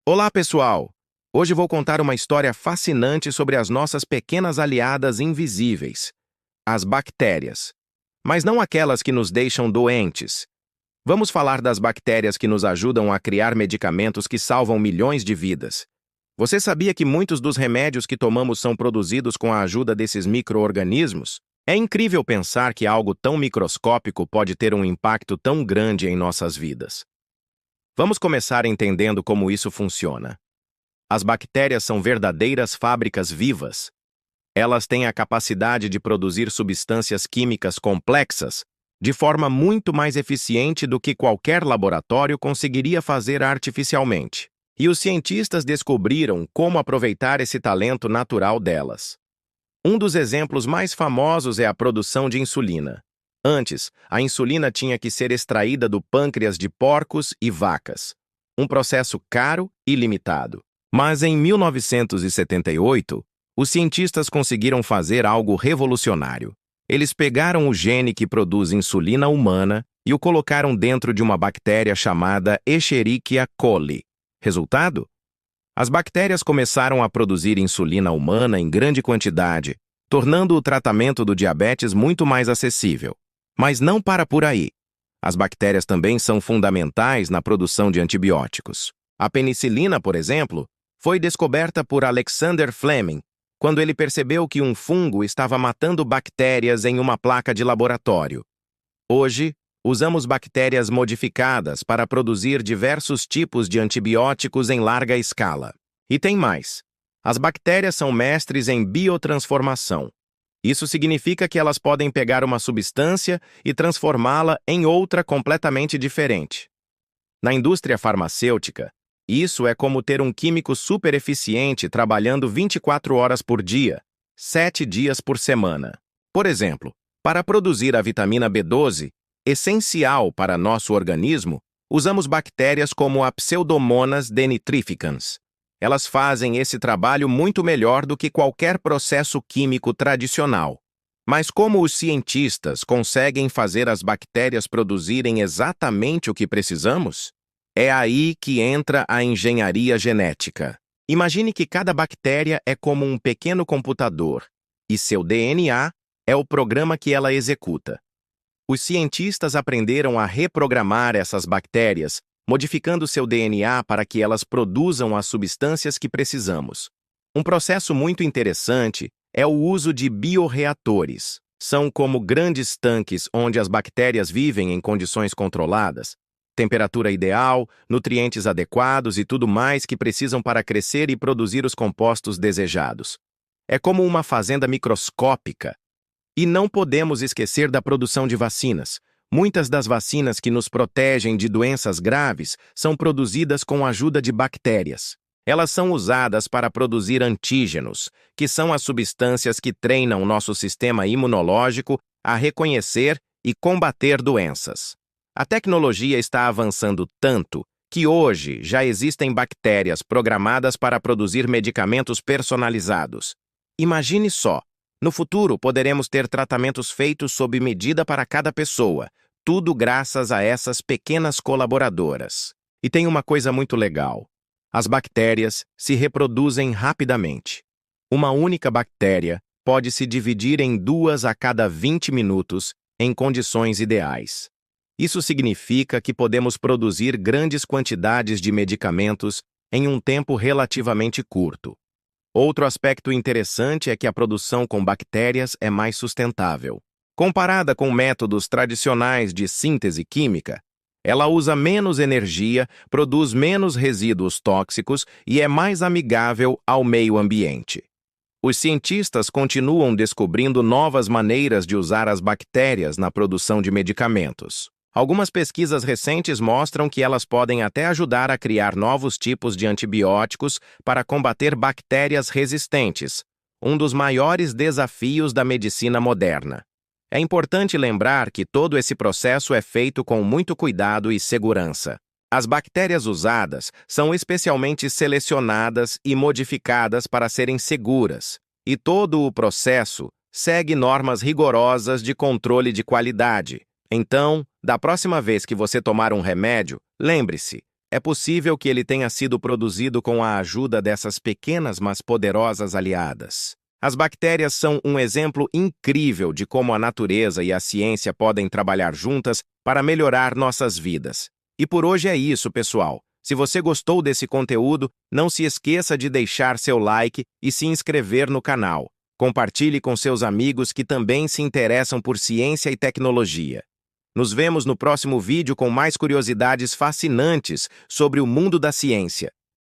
Olá, pessoal! Hoje vou contar uma história fascinante sobre as nossas pequenas aliadas invisíveis, as bactérias. Mas não aquelas que nos deixam doentes. Vamos falar das bactérias que nos ajudam a criar medicamentos que salvam milhões de vidas. Você sabia que muitos dos remédios que tomamos são produzidos com a ajuda desses micro-organismos? É incrível pensar que algo tão microscópico pode ter um impacto tão grande em nossas vidas. Vamos começar entendendo como isso funciona. As bactérias são verdadeiras fábricas vivas. Elas têm a capacidade de produzir substâncias químicas complexas de forma muito mais eficiente do que qualquer laboratório conseguiria fazer artificialmente. E os cientistas descobriram como aproveitar esse talento natural delas. Um dos exemplos mais famosos é a produção de insulina. Antes, a insulina tinha que ser extraída do pâncreas de porcos e vacas, um processo caro e limitado. Mas em 1978, os cientistas conseguiram fazer algo revolucionário. Eles pegaram o gene que produz insulina humana e o colocaram dentro de uma bactéria chamada Escherichia coli. Resultado? As bactérias começaram a produzir insulina humana em grande quantidade, tornando o tratamento do diabetes muito mais acessível. Mas não para por aí. As bactérias também são fundamentais na produção de antibióticos. A penicilina, por exemplo, foi descoberta por Alexander Fleming, quando ele percebeu que um fungo estava matando bactérias em uma placa de laboratório. Hoje, usamos bactérias modificadas para produzir diversos tipos de antibióticos em larga escala. E tem mais. As bactérias são mestres em biotransformação. Isso significa que elas podem pegar uma substância e transformá-la em outra completamente diferente. Na indústria farmacêutica, isso é como ter um químico super eficiente trabalhando 24 horas por dia, 7 dias por semana. Por exemplo, para produzir a vitamina B12, essencial para nosso organismo, usamos bactérias como a Pseudomonas denitrificans. Elas fazem esse trabalho muito melhor do que qualquer processo químico tradicional. Mas como os cientistas conseguem fazer as bactérias produzirem exatamente o que precisamos? É aí que entra a engenharia genética. Imagine que cada bactéria é como um pequeno computador, e seu DNA é o programa que ela executa. Os cientistas aprenderam a reprogramar essas bactérias, modificando seu DNA para que elas produzam as substâncias que precisamos. Um processo muito interessante é o uso de bioreatores. São como grandes tanques onde as bactérias vivem em condições controladas, temperatura ideal, nutrientes adequados e tudo mais que precisam para crescer e produzir os compostos desejados. É como uma fazenda microscópica. E não podemos esquecer da produção de vacinas. Muitas das vacinas que nos protegem de doenças graves são produzidas com a ajuda de bactérias. Elas são usadas para produzir antígenos, que são as substâncias que treinam nosso sistema imunológico a reconhecer e combater doenças. A tecnologia está avançando tanto que hoje já existem bactérias programadas para produzir medicamentos personalizados. Imagine só! No futuro, poderemos ter tratamentos feitos sob medida para cada pessoa, tudo graças a essas pequenas colaboradoras. E tem uma coisa muito legal. As bactérias se reproduzem rapidamente. Uma única bactéria pode se dividir em 2 a cada 20 minutos em condições ideais. Isso significa que podemos produzir grandes quantidades de medicamentos em um tempo relativamente curto. Outro aspecto interessante é que a produção com bactérias é mais sustentável. Comparada com métodos tradicionais de síntese química, ela usa menos energia, produz menos resíduos tóxicos e é mais amigável ao meio ambiente. Os cientistas continuam descobrindo novas maneiras de usar as bactérias na produção de medicamentos. Algumas pesquisas recentes mostram que elas podem até ajudar a criar novos tipos de antibióticos para combater bactérias resistentes, um dos maiores desafios da medicina moderna. É importante lembrar que todo esse processo é feito com muito cuidado e segurança. As bactérias usadas são especialmente selecionadas e modificadas para serem seguras, e todo o processo segue normas rigorosas de controle de qualidade. Então, da próxima vez que você tomar um remédio, lembre-se, É possível que ele tenha sido produzido com a ajuda dessas pequenas mas poderosas aliadas. As bactérias são um exemplo incrível de como a natureza e a ciência podem trabalhar juntas para melhorar nossas vidas. E por hoje é isso, pessoal. Se você gostou desse conteúdo, não se esqueça de deixar seu like e se inscrever no canal. Compartilhe com seus amigos que também se interessam por ciência e tecnologia. Nos vemos no próximo vídeo com mais curiosidades fascinantes sobre o mundo da ciência.